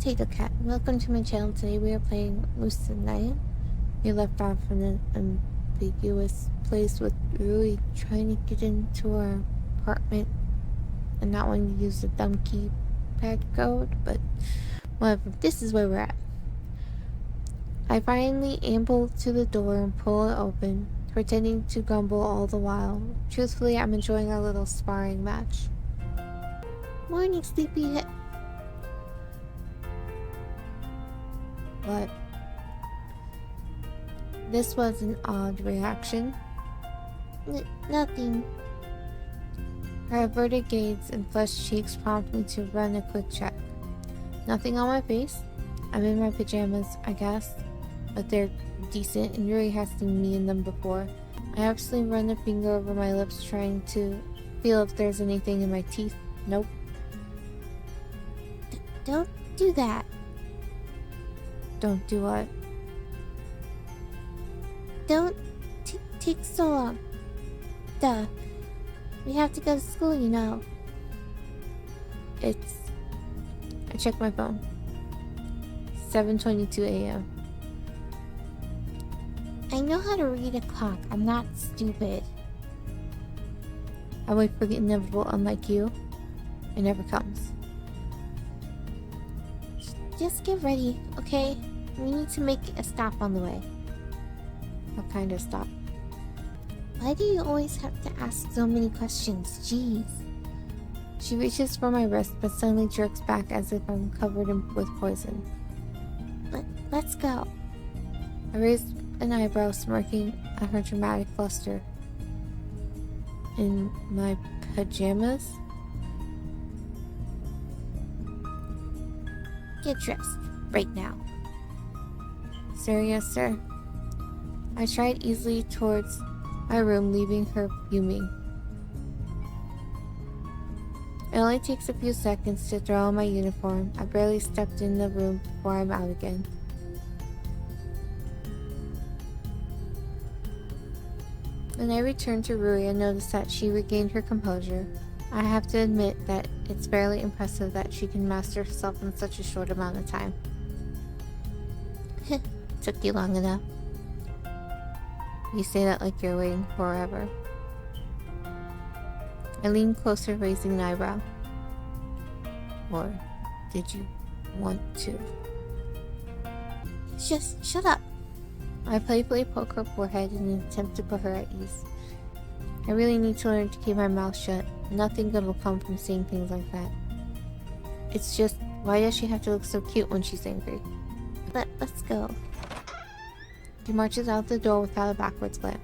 Tatocat, welcome to my channel. Today we are playing Lucid9. We left off in an ambiguous place with Rui trying to get into our apartment and not wanting to use the dumb keypad code, but whatever, this is where we're at. I finally amble to the door and pull it open, pretending to grumble all the while. Truthfully, I'm enjoying our little sparring match. Morning, sleepyhead. But this was an odd reaction. Nothing. Her averted gaze and flushed cheeks prompt me to run a quick check. Nothing on my face. I'm in my pajamas, I guess, but they're decent and Yuri has seen me in them before. I absolutely run a finger over my lips trying to feel if there's anything in my teeth. Nope. Don't do that. Don't do what? Don't take so long. Duh. We have to go to school, you know. I checked my phone. 7:22 a.m. I know how to read a clock. I'm not stupid. I wait for the inevitable, unlike you. It never comes. Just get ready, okay? We need to make a stop on the way. What kind of stop? Why do you always have to ask so many questions? Jeez. She reaches for my wrist, but suddenly jerks back as if I'm covered with poison. Let's go. I raised an eyebrow, smirking at her dramatic fluster. In my pajamas? Get dressed, right now. Sir, yes, sir. I tried easily towards my room, leaving her fuming. It only takes a few seconds to throw on my uniform. I barely stepped in the room before I'm out again. When I returned to Rui, I noticed that she regained her composure. I have to admit that it's fairly impressive that she can master herself in such a short amount of time. Took you long enough. You say that like you're waiting forever. I leaned closer, raising an eyebrow. Or did you want to? Just shut up. I playfully poke her forehead in an attempt to put her at ease. I really need to learn to keep my mouth shut. Nothing good will come from saying things like that. It's just, why does she have to look so cute when she's angry? Let's go. She marches out the door without a backwards glance.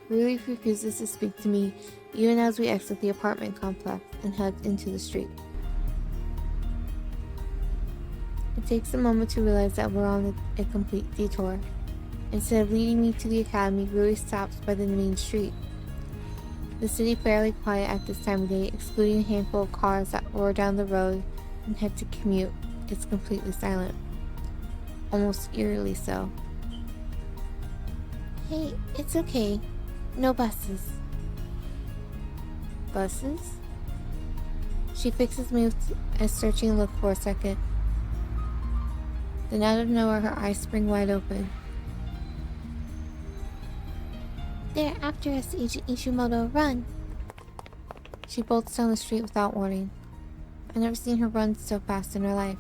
Rui refuses to speak to me, even as we exit the apartment complex and head into the street. It takes a moment to realize that we're on a complete detour. Instead of leading me to the academy, Rui stops by the main street. The city fairly quiet at this time of day, excluding a handful of cars that roar down the road and head to commute. It's completely silent. Almost eerily so. Hey, it's okay. No buses. Buses? She fixes me with a searching look for a second. Then out of nowhere, her eyes spring wide open. They're after us, Agent Ishimoto. Run! She bolts down the street without warning. I've never seen her run so fast in her life.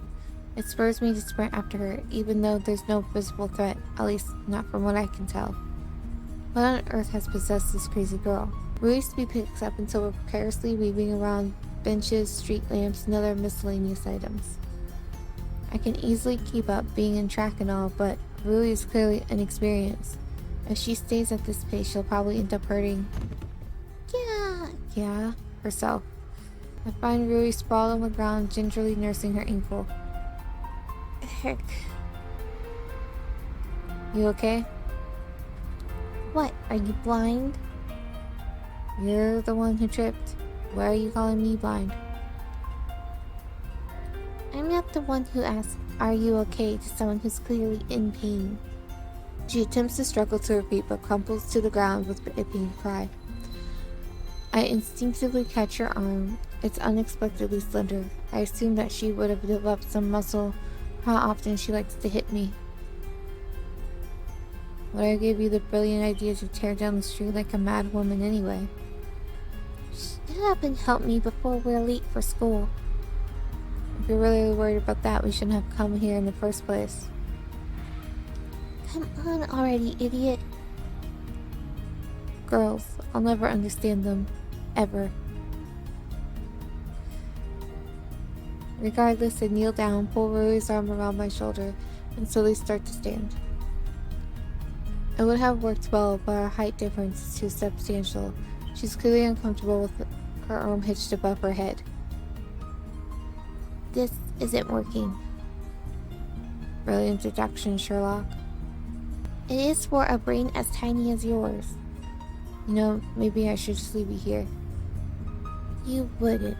It spurs me to sprint after her, even though there's no visible threat, at least not from what I can tell. What on earth has possessed this crazy girl? Rui's speed picks up until we're precariously weaving around benches, street lamps, and other miscellaneous items. I can easily keep up, being in track and all, but Rui is clearly inexperienced. If she stays at this pace, she'll probably end up hurting. Yeah, herself. I find Rui sprawled on the ground, gingerly nursing her ankle. Heck. You okay? What, are you blind? You're the one who tripped. Why are you calling me blind? I'm not the one who asks, are you okay, to someone who's clearly in pain. She attempts to struggle to her feet, but crumples to the ground with a pained cry. I instinctively catch her arm It's unexpectedly slender. I assumed that she would have developed some muscle. How often she likes to hit me. But I gave you the brilliant idea to tear down the street like a mad woman anyway. Shut up and help me before we're late for school. If you're really worried about that, we shouldn't have come here in the first place. Come on already, idiot. Girls, I'll never understand them. Ever. Regardless, I kneel down, pull Rui's arm around my shoulder, and slowly start to stand. It would have worked well, but our height difference is too substantial. She's clearly uncomfortable with her arm hitched above her head. This isn't working. Brilliant deduction, Sherlock. It is for a brain as tiny as yours. You know, maybe I should just leave you here. You wouldn't.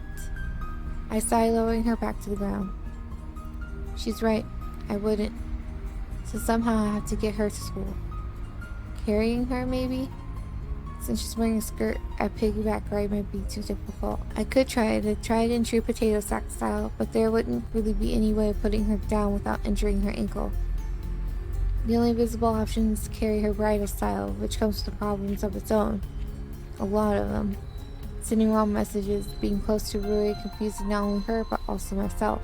I sigh, lowering her back to the ground. She's right, I wouldn't. So somehow I have to get her to school. Carrying her, maybe? Since she's wearing a skirt, a piggyback ride might be too difficult. I could try the tried and true potato sack style, but there wouldn't really be any way of putting her down without injuring her ankle. The only visible option is to carry her bridal style, which comes with problems of its own. A lot of them. Sending wrong messages, being close to Rui, confusing not only her but also myself.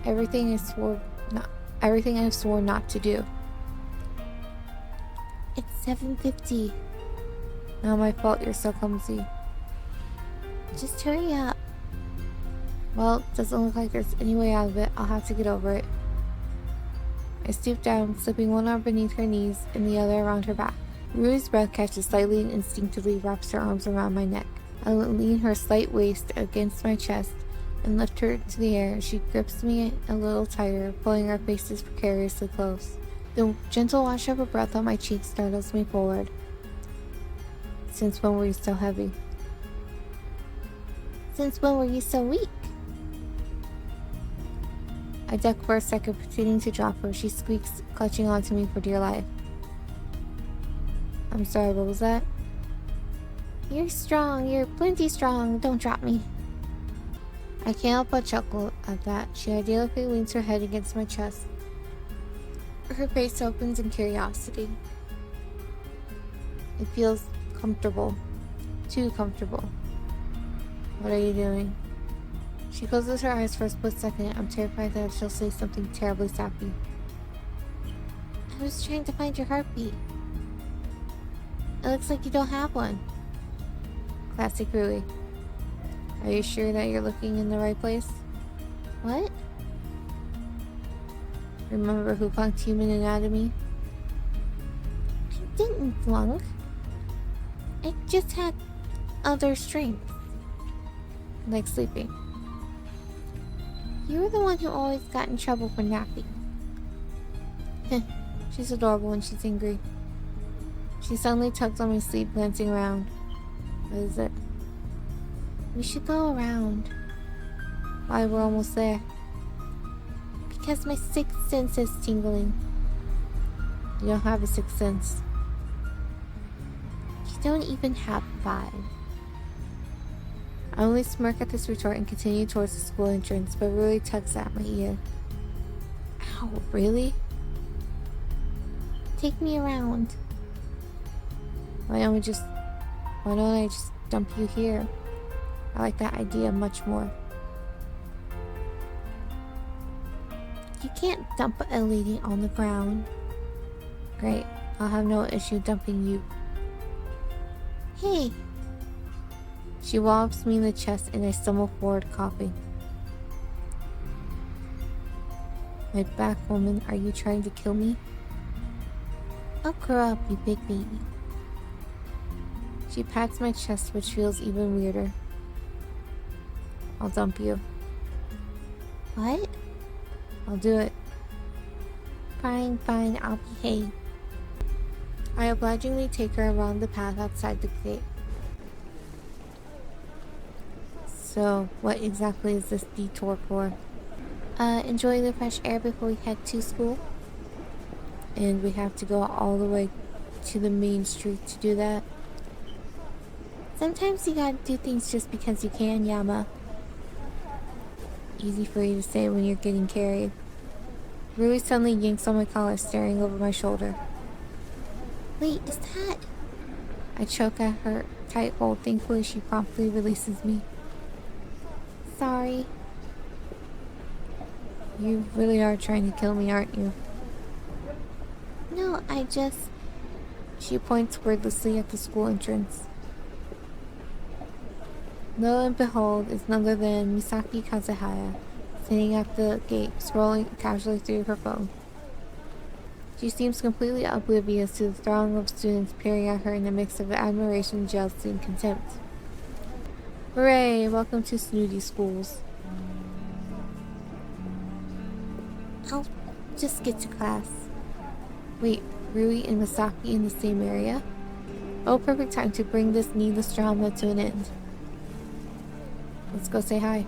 Everything I've sworn not to do. It's 7:50. Not my fault you're so clumsy. Just hurry up. Well, doesn't look like there's any way out of it. I'll have to get over it. I stoop down, slipping one arm beneath her knees and the other around her back. Rui's breath catches slightly and instinctively wraps her arms around my neck. I lean her slight waist against my chest and lift her to the air. She grips me a little tighter, pulling our faces precariously close. The gentle wash of her breath on my cheek startles me forward. Since when were you so heavy? Since when were you so weak? I duck for a second, pretending to drop her. She squeaks, clutching onto me for dear life. I'm sorry, what was that? You're strong. You're plenty strong. Don't drop me. I can't help but chuckle at that. She idyllically leans her head against my chest. Her face opens in curiosity. It feels comfortable. Too comfortable. What are you doing? She closes her eyes for a split second. I'm terrified that she'll say something terribly sappy. I was trying to find your heartbeat. It looks like you don't have one. Classic Rui. Are you sure that you're looking in the right place? What? Remember who flunked human anatomy? I didn't flunk. I just had other strengths. Like sleeping. You were the one who always got in trouble for napping. She's adorable when she's angry. She suddenly tugs on my sleeve, glancing around. What is it? We should go around. Why, we're almost there. Because my sixth sense is tingling. You don't have a sixth sense. You don't even have 5. I only smirk at this retort and continue towards the school entrance, but Rui tugs at my ear. Ow, really? Take me around. Why don't I just dump you here? I like that idea much more. You can't dump a lady on the ground. Great, I'll have no issue dumping you. Hey! She wobbles me in the chest and I stumble forward, coughing. My back, woman, are you trying to kill me? I'll grow up, you big baby. She pats my chest, which feels even weirder. I'll dump you. What? I'll do it. Fine, I'll behave. I obligingly take her around the path outside the gate. So, what exactly is this detour for? Enjoying the fresh air before we head to school. And we have to go all the way to the main street to do that. Sometimes you gotta do things just because you can, Yama. Easy for you to say when you're getting carried. Rui suddenly yanks on my collar, staring over my shoulder. Wait, is that... I choke at her tight hold. Thankfully, she promptly releases me. Sorry. You really are trying to kill me, aren't you? No, I just... She points wordlessly at the school entrance. Lo and behold, it's none other than Misaki Kazuhaya, sitting at the gate, scrolling casually through her phone. She seems completely oblivious to the throng of students peering at her in a mix of admiration, jealousy, and contempt. Hooray! Welcome to Snooty Schools. I'll just get to class. Wait, Rui and Misaki in the same area? Oh, perfect time to bring this needless drama to an end. Let's go say hi.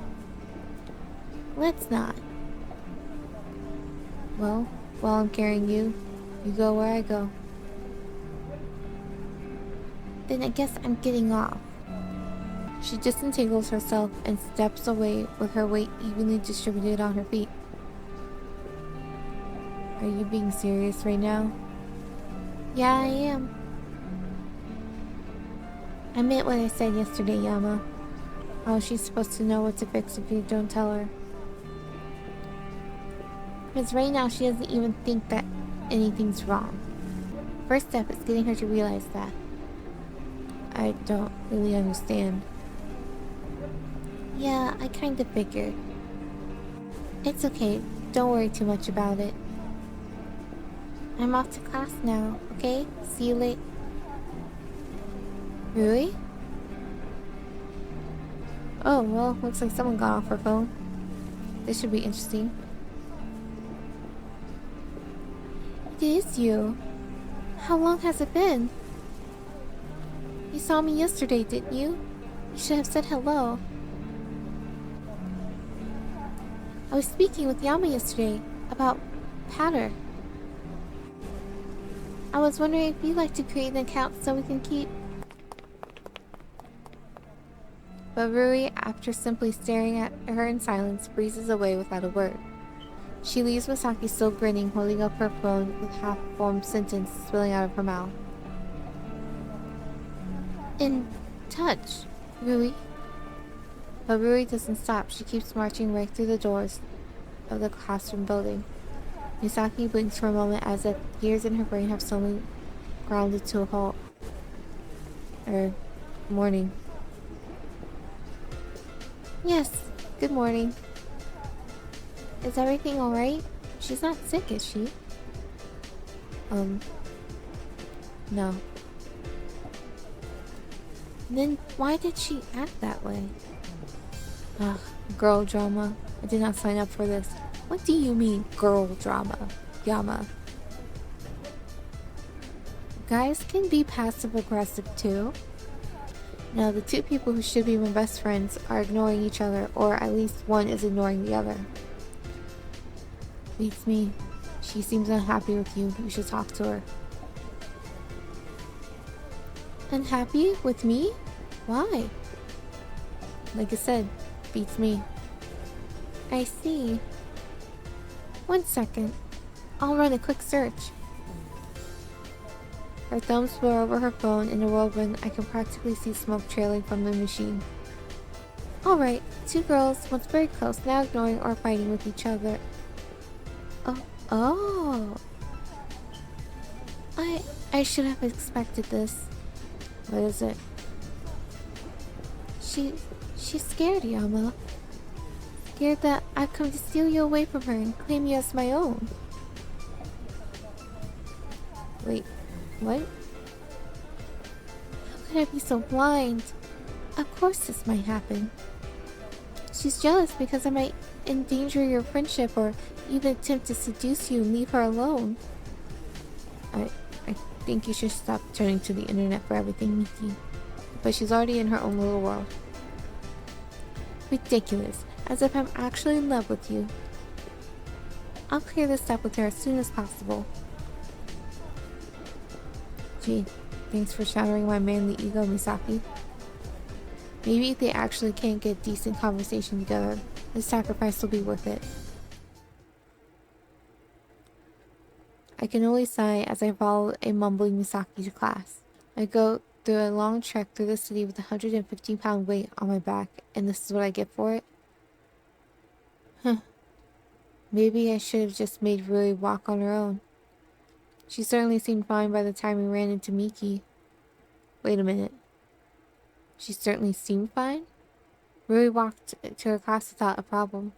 Let's not. Well, while I'm carrying you, you go where I go. Then I guess I'm getting off. She disentangles herself and steps away with her weight evenly distributed on her feet. Are you being serious right now? Yeah, I am. I meant what I said yesterday, Yama. How is she supposed to know what to fix if you don't tell her? Because right now she doesn't even think that anything's wrong. First step is getting her to realize that. I don't really understand. Yeah, I kinda figured. It's okay, don't worry too much about it. I'm off to class now, okay? See you late. Rui? Oh, well, looks like someone got off her phone. This should be interesting. It is you. How long has it been? You saw me yesterday, didn't you? You should have said hello. I was speaking with Yama yesterday about Patter. I was wondering if you'd like to create an account so we can keep... But Rui, after simply staring at her in silence, breezes away without a word. She leaves Misaki still grinning, holding up her phone with half-formed sentence spilling out of her mouth. In touch, Rui. But Rui doesn't stop. She keeps marching right through the doors of the classroom building. Misaki blinks for a moment as if gears in her brain have suddenly grounded to a halt. Morning. Yes, good morning. Is everything alright? She's not sick, is she? No. Then why did she act that way? Ugh, girl drama. I did not sign up for this. What do you mean, girl drama, Yama? Guys can be passive-aggressive too. Now, the two people who should be my best friends are ignoring each other, or at least one is ignoring the other. Beats me. She seems unhappy with you. You should talk to her. Unhappy with me? Why? Like I said, beats me. I see. 1 second. I'll run a quick search. Her thumbs blur over her phone. In a whirlwind, I can practically see smoke trailing from the machine. Alright, two girls, once very close, now ignoring or fighting with each other. Oh. I should have expected this. What is it? She's scared, Yama. Scared that I've come to steal you away from her and claim you as my own. Wait, what? How could I be so blind? Of course this might happen. She's jealous because I might endanger your friendship or even attempt to seduce you and leave her alone. I think you should stop turning to the internet for everything, Miki. But she's already in her own little world. Ridiculous. As if I'm actually in love with you. I'll clear this up with her as soon as possible. Gee, thanks for shattering my manly ego, Misaki. Maybe if they actually can't get decent conversation together, the sacrifice will be worth it. I can only sigh as I follow a mumbling Misaki to class. I go through a long trek through the city with a 115-pound weight on my back, and this is what I get for it? Huh. Maybe I should have just made Rui walk on her own. She certainly seemed fine by the time we ran into Miki. Wait a minute. She certainly seemed fine? Rui walked to her class without a problem.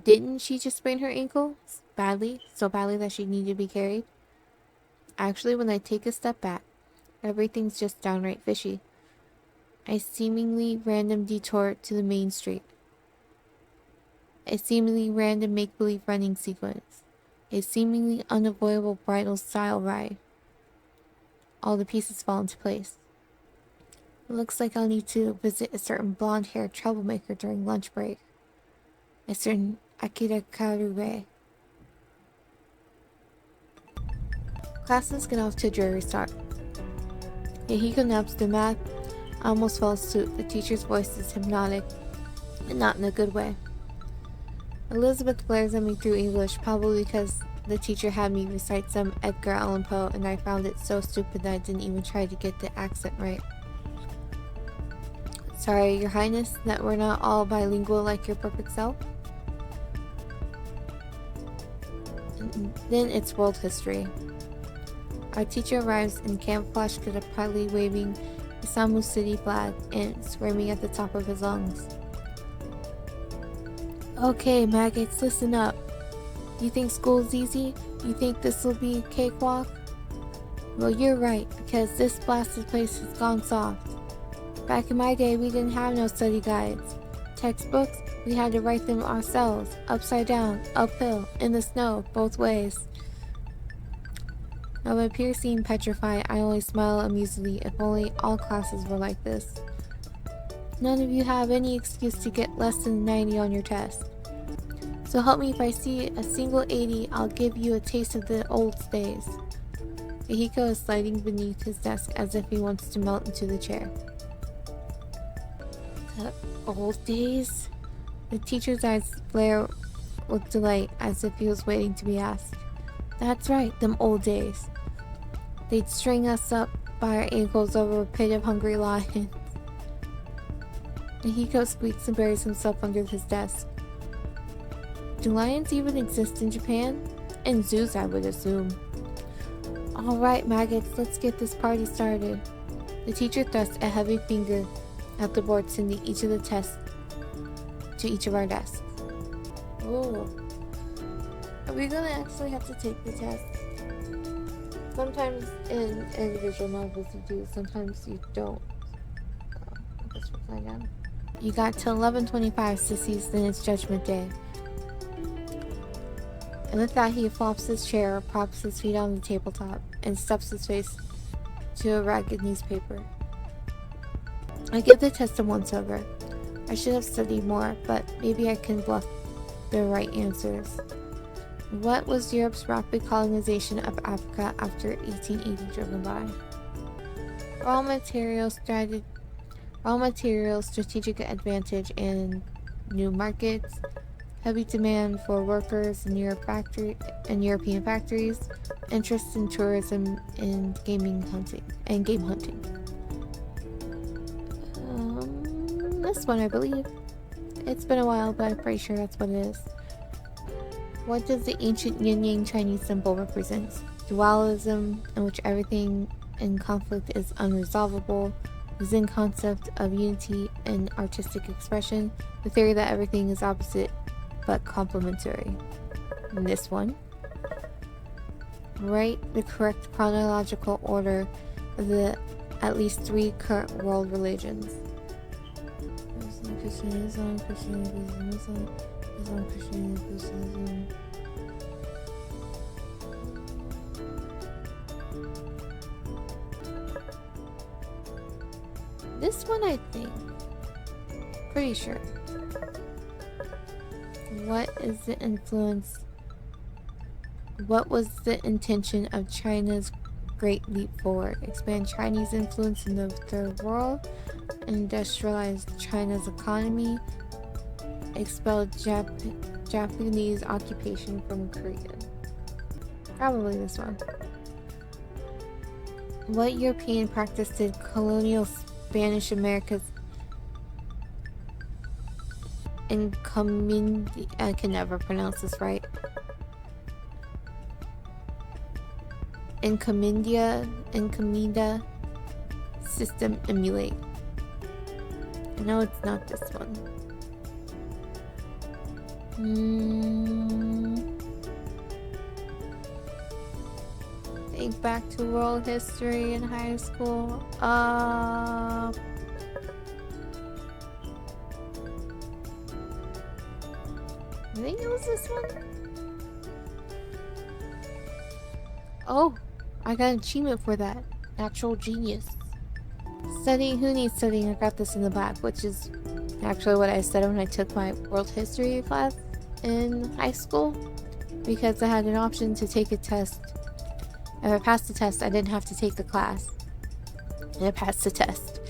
Didn't she just sprain her ankle? Badly? So badly that she needed to be carried? Actually, when I take a step back, everything's just downright fishy. A seemingly random detour to the main street. A seemingly random make-believe running sequence. A seemingly unavoidable bridal-style ride. All the pieces fall into place. It looks like I'll need to visit a certain blonde-haired troublemaker during lunch break. A certain Akira Karube. Classes get off to a dreary start. Yahiko naps through math. I almost fell asleep. The teacher's voice is hypnotic, and not in a good way. Elizabeth glares at me through English, probably because the teacher had me recite some Edgar Allan Poe, and I found it so stupid that I didn't even try to get the accent right. Sorry, Your Highness, that we're not all bilingual like your perfect self? And then it's world history. Our teacher arrives in camouflage kit, proudly waving the Samu City flag and screaming at the top of his lungs. Okay, maggots, listen up. You think school's easy? You think this'll be a cakewalk? Well, you're right, because this blasted place has gone soft. Back in my day, we didn't have no study guides. Textbooks, we had to write them ourselves, upside down, uphill, in the snow, both ways. Now, my peers seem petrified. I only smile amusedly. If only all classes were like this. None of you have any excuse to get less than 90 on your test. So help me if I see a single 80, I'll give you a taste of the old days. Yahiko is sliding beneath his desk as if he wants to melt into the chair. The old days? The teacher's eyes flare with delight as if he was waiting to be asked. That's right, them old days. They'd string us up by our ankles over a pit of hungry lions. Yahiko squeaks and buries himself under his desk. Do lions even exist in Japan? In zoos, I would assume. Alright, maggots, let's get this party started. The teacher thrusts a heavy finger at the board, sending each of the tests to each of our desks. Whoa. Are we gonna actually have to take the test? Sometimes in individual novels you do, sometimes you don't. I guess we'll find out. You got till 11:25, sissies, then it's Judgment Day. And with that, he flops his chair, props his feet on the tabletop, and stuffs his face to a ragged newspaper. I give the test a once-over. I should have studied more, but maybe I can bluff the right answers. What was Europe's rapid colonization of Africa after 1880 driven by? Raw materials, strategic advantage in new markets, heavy demand for workers in European factories, interest in tourism and game hunting. This one, I believe. It's been a while, but I'm pretty sure that's what it is. What does the ancient yin-yang Chinese symbol represent? Dualism, in which everything in conflict is unresolvable. The Zen concept of unity and artistic expression. The theory that everything is opposite but complementary. And this one. Write the correct chronological order of the at least 3 current world religions. Islam, Christianity, Buddhism. This one, I think. Pretty sure. What is the influence? What was the intention of China's great leap forward. Expand Chinese influence in the third world. Industrialize China's economy. Expel Japanese occupation from Korea. Probably this one. What European practice did colonial Spanish Americas I can never pronounce this right. Encomienda system emulate. No, it's not this one. Think back to world history in high school. I think it was this one. Oh, I got an achievement for that. Natural genius. Studying, who needs studying? I got this in the back, which is actually what I studied when I took my world history class in high school. Because I had an option to take a test. If I passed the test, I didn't have to take the class. And I passed the test.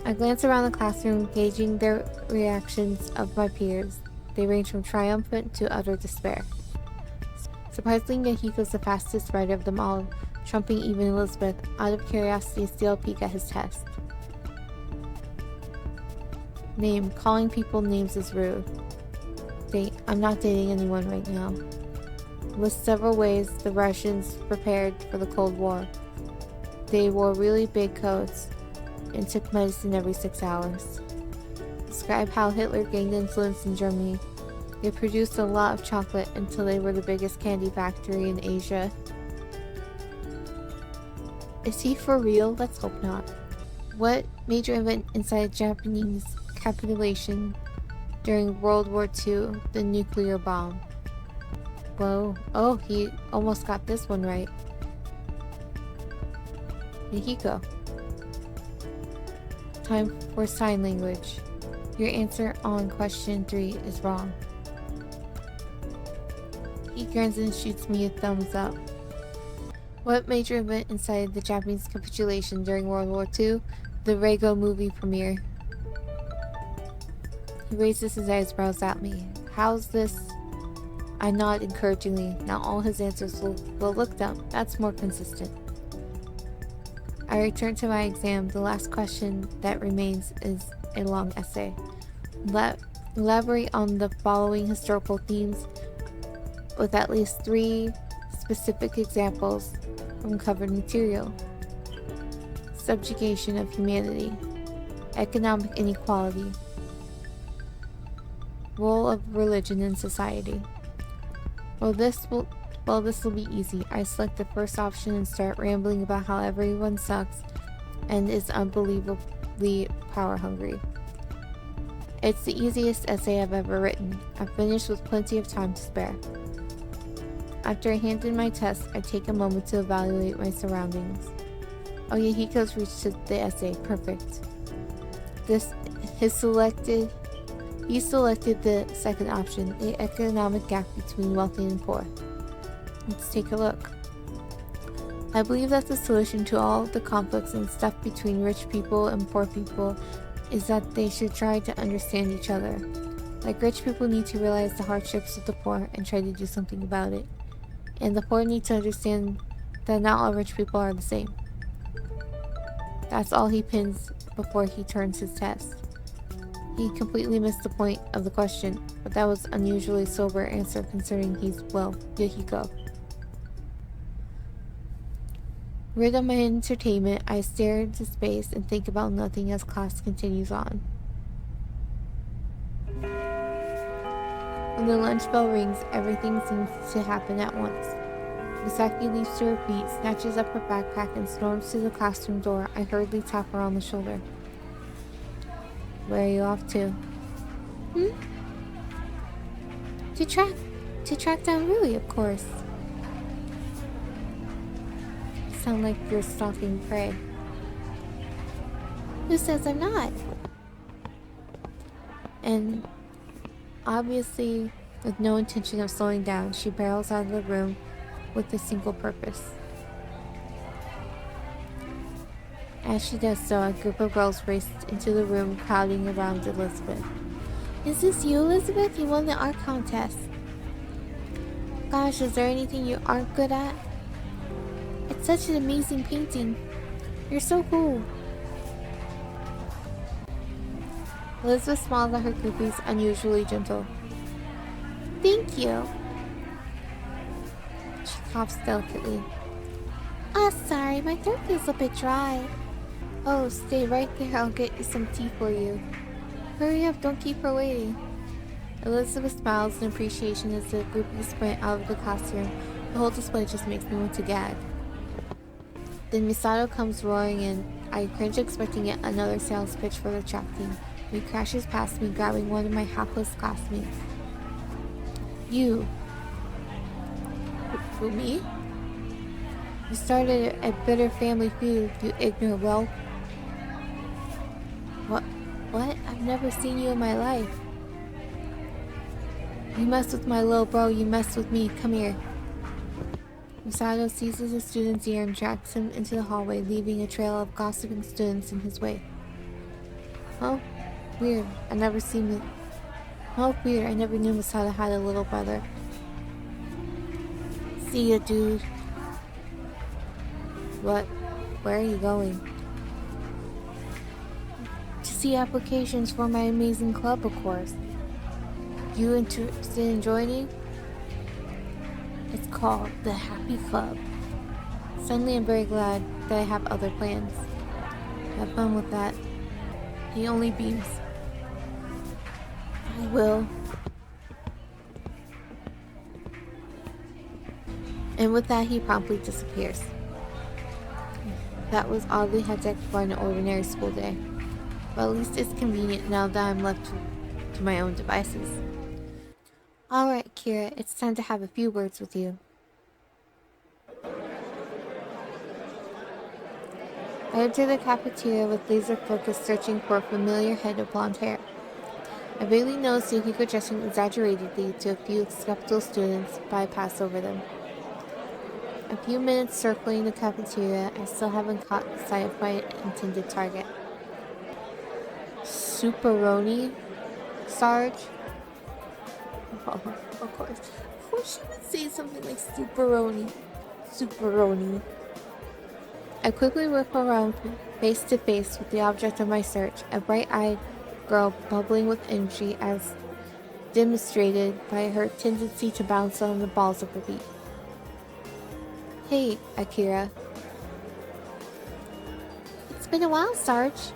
I glanced around the classroom, gauging the reactions of my peers. They range from triumphant to utter despair. Surprisingly, Yahiko's the fastest writer of them all, trumping even Elizabeth. Out of curiosity, I steal a peek at his test. Name. Calling people names is rude. Date. I'm not dating anyone right now. List several ways the Russians prepared for the Cold War. They wore really big coats and took medicine every 6 hours. Describe how Hitler gained influence in Germany. They produced a lot of chocolate until they were the biggest candy factory in Asia. Is he for real? Let's hope not. What major event incited Japanese capitulation during World War II? The nuclear bomb. Whoa. Oh, he almost got this one right. Yahiko. Time for sign language. Your answer on question 3 is wrong. He grins and shoots me a thumbs up. What major event incited the Japanese capitulation during World War II? The Rego movie premiere. He raises his eyebrows at me. How's this? I nod encouragingly. Now all his answers will look dumb. That's more consistent. I return to my exam. The last question that remains is a long essay. Elaborate on the following historical themes with at least 3 specific examples from covered material. Subjugation of humanity. Economic inequality. Role of religion in society. Well, this will be easy. I select the first option and start rambling about how everyone sucks and is unbelievably power hungry. It's the easiest essay I've ever written. I finished with plenty of time to spare. After I hand in my test, I take a moment to evaluate my surroundings. Oh yeah, Hiko's reached the essay. Perfect. He selected the second option, the economic gap between wealthy and poor. Let's take a look. I believe that the solution to all the conflicts and stuff between rich people and poor people is that they should try to understand each other. Like, rich people need to realize the hardships of the poor and try to do something about it. And the poor need to understand that not all rich people are the same. That's all he pins before he turns his test. He completely missed the point of the question, but that was an unusually sober answer considering he's, well, Yahiko. Rid of my entertainment, I stare into space and think about nothing as class continues on. When the lunch bell rings, everything seems to happen at once. Misaki leaps to her feet, snatches up her backpack, and storms to the classroom door. I hurriedly tap her on the shoulder. Where are you off to? To track down Rui, of course. You sound like you're stalking prey. Who says I'm not? And obviously, with no intention of slowing down, she barrels out of the room with a single purpose: As she does so, a group of girls race into the room, crowding around Elizabeth. Is this you, Elizabeth? You won the art contest. Gosh, is there anything you aren't good at? It's such an amazing painting. You're so cool. Elizabeth smiled at her groupies, unusually gentle. Thank you. She coughs delicately. Sorry, my throat feels a bit dry. Oh, stay right there, I'll get you some tea for you. Hurry up, don't keep her waiting. Elizabeth smiles in appreciation as the groupies sprint out of the classroom. The whole display just makes me want to gag. Then Misato comes roaring in. I cringe expecting yet another sales pitch for the track team. He crashes past me, grabbing one of my hapless classmates. You. Who, me? You started a bitter family feud, you ignorant whelp. What? I've never seen you in my life. You mess with my little bro, you mess with me. Come here. Misato seizes a student's ear and drags him into the hallway, leaving a trail of gossiping students in his way. Oh, weird. I never knew Misato had a little brother. See ya, dude. What? Where are you going? To see applications for my amazing club, of course. You interested in joining? It's called the Happy Club. Suddenly I'm very glad that I have other plans. Have fun with that. He only beams. I will. And with that he promptly disappears. That was oddly hectic for an ordinary school day. But at least it's convenient now that I'm left to my own devices. Alright, Kira, it's time to have a few words with you. I enter the cafeteria with laser focus searching for a familiar head of blonde hair. I vaguely noticed Yukiko dressing exaggeratedly to a few skeptical students, but I pass over them. A few minutes circling the cafeteria, I still haven't caught sight of my intended target. Superoni? Sarge? Oh, of course. Of course she would say something like Superoni. Superoni. I quickly whip around face to face with the object of my search, a bright-eyed girl bubbling with energy as demonstrated by her tendency to bounce on the balls of her feet. Hey, Akira. It's been a while, Sarge.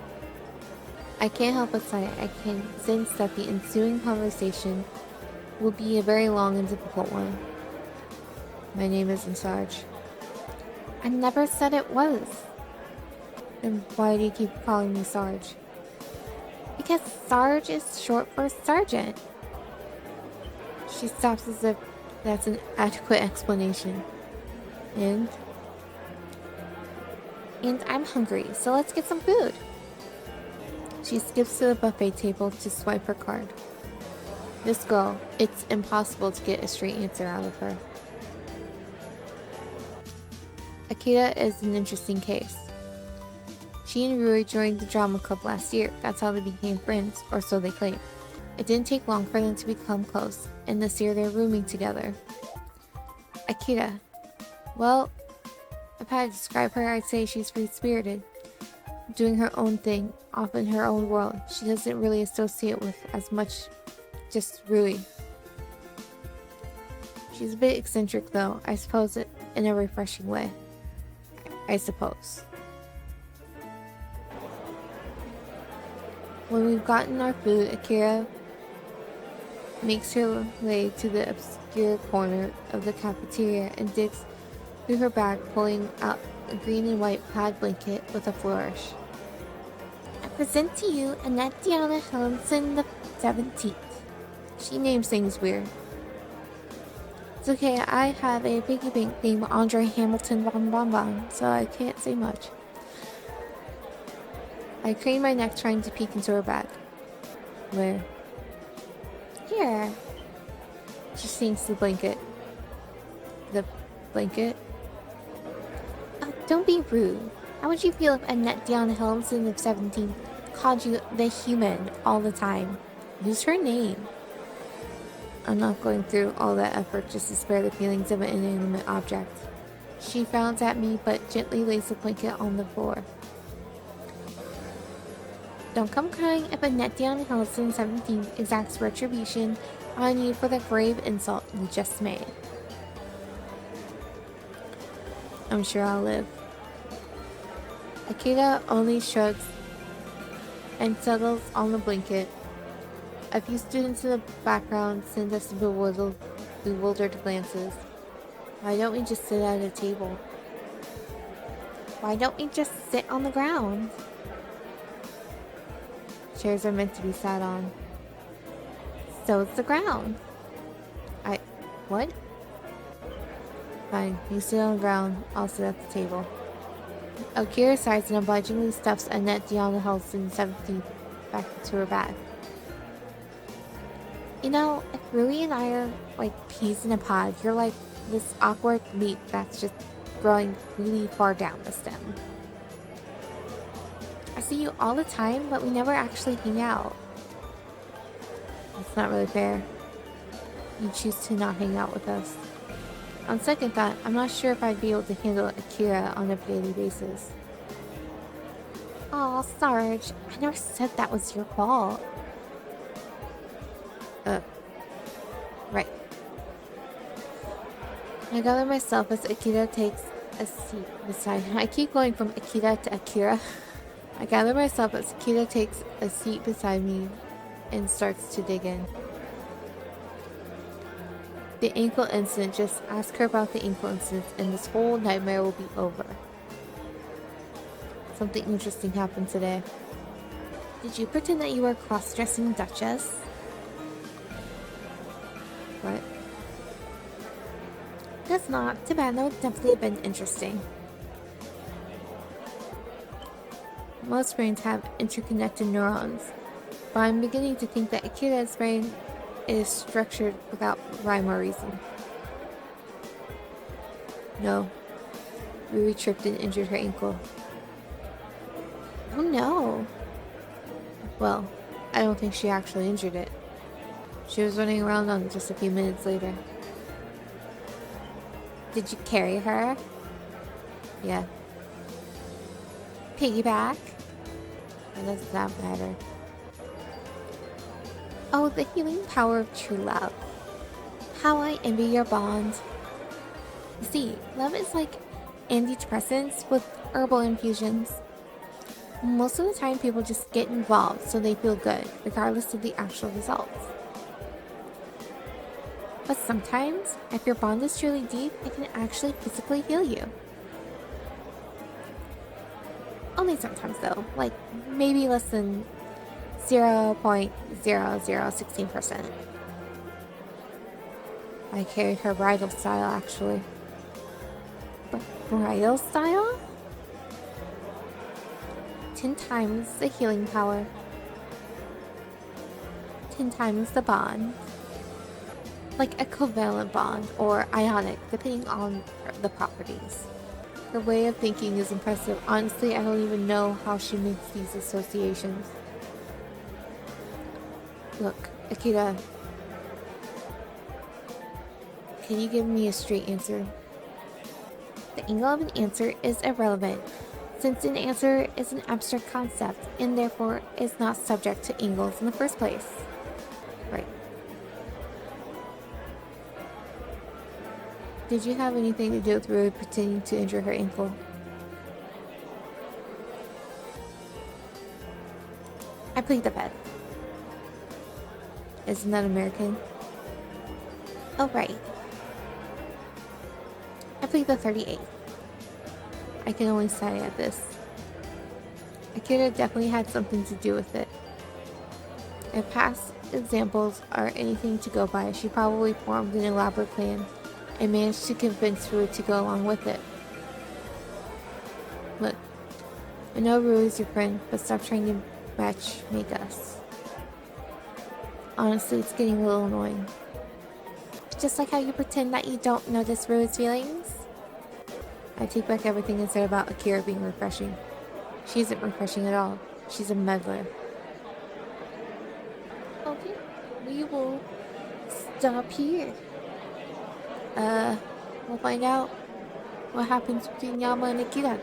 I can't help but sigh. I can sense that the ensuing conversation will be a very long and difficult one. My name isn't Sarge. I never said it was. Then why do you keep calling me Sarge? Because Sarge is short for sergeant. She stops as if that's an adequate explanation. And I'm hungry, so let's get some food. She skips to the buffet table to swipe her card. This girl, it's impossible to get a straight answer out of her. Akira is an interesting case. She and Rui joined the drama club last year. That's how they became friends, or so they claim. It didn't take long for them to become close, and this year they're rooming together. Akira. Well, if I had to describe her, I'd say she's free-spirited. Doing her own thing, off in her own world. She doesn't really associate with as much just Rui. She's a bit eccentric though, I suppose it in a refreshing way. I suppose. When we've gotten our food, Akira makes her way to the obscure corner of the cafeteria and digs through her bag, pulling out a green and white plaid blanket with a flourish. I present to you Annette Helenson the 17th. She names things weird. It's okay, I have a piggy bank named Andre Hamilton Bon Bon Bon, so I can't say much. I crane my neck trying to peek into her bag. Where? Here. She sinks the blanket. The blanket? Oh, don't be rude. How would you feel if Annette Helenson of 17 called you the human all the time? Use her name. I'm not going through all that effort just to spare the feelings of an inanimate object. She frowns at me but gently lays the blanket on the floor. Don't come crying if Annette Helenson 17 exacts retribution on you for the grave insult you just made. I'm sure I'll live. Akira only shrugs and settles on the blanket. A few students in the background send us bewildered glances. Why don't we just sit at a table? Why don't we just sit on the ground? Chairs are meant to be sat on. So is the ground. What? Fine, you sit on the ground, I'll sit at the table. Akira sighs and obligingly stuffs Annette Helenson 17 back into her bag. You know, if Rui and I are like peas in a pod, you're like this awkward leaf that's just growing really far down the stem. I see you all the time, but we never actually hang out. That's not really fair. You choose to not hang out with us. On second thought, I'm not sure if I'd be able to handle Akira on a daily basis. Aw, Sarge, I never said that was your fault. Right. I gather myself as Akira takes a seat beside him. I keep going from Akira to Akira. I gather myself as Akira takes a seat beside me and starts to dig in. The ankle incident, just ask her about the ankle incident and this whole nightmare will be over. Something interesting happened today. Did you pretend that you were cross-dressing Duchess? What? Guess not. Too bad. That would definitely have been interesting. Most brains have interconnected neurons, but I'm beginning to think that Akira's brain is structured without rhyme or reason. No. Rui tripped and injured her ankle. Oh no. Well, I don't think she actually injured it. She was running around on it just a few minutes later. Did you carry her? Yeah. Piggyback? That doesn't that matter. Oh, the healing power of true love. How I envy your bond. You see, love is like antidepressants with herbal infusions. Most of the time people just get involved so they feel good, regardless of the actual results. But sometimes, if your bond is truly deep, it can actually physically heal you. Only sometimes though, like maybe less than 0.0016%. I carried her bridal style actually. Bridal style? 10 times the healing power. 10 times the bond. Like a covalent bond or ionic, depending on the properties. Her way of thinking is impressive. Honestly, I don't even know how she makes these associations. Look, Akira. Can you give me a straight answer? The angle of an answer is irrelevant, since an answer is an abstract concept and therefore is not subject to angles in the first place. Right. Did you have anything to do with Rui pretending to injure her ankle? I plead the fifth. Isn't that American? Oh, right. I plead the 38th. I can only sigh at this. Akira definitely had something to do with it. If past examples are anything to go by, she probably formed an elaborate plan and managed to convince Rui to go along with it. Look, I know Rui's your friend, but stop trying to make us. Honestly, it's getting a little annoying. Just like how you pretend that you don't notice Rui's feelings. I take back everything I said about Akira being refreshing. She isn't refreshing at all. She's a meddler. Okay, we will stop here. We'll find out what happens between Yama and Akira.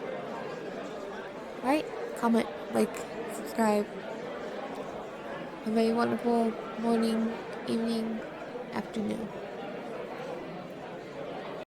Right? Comment, like, subscribe. Have a wonderful morning, evening, afternoon.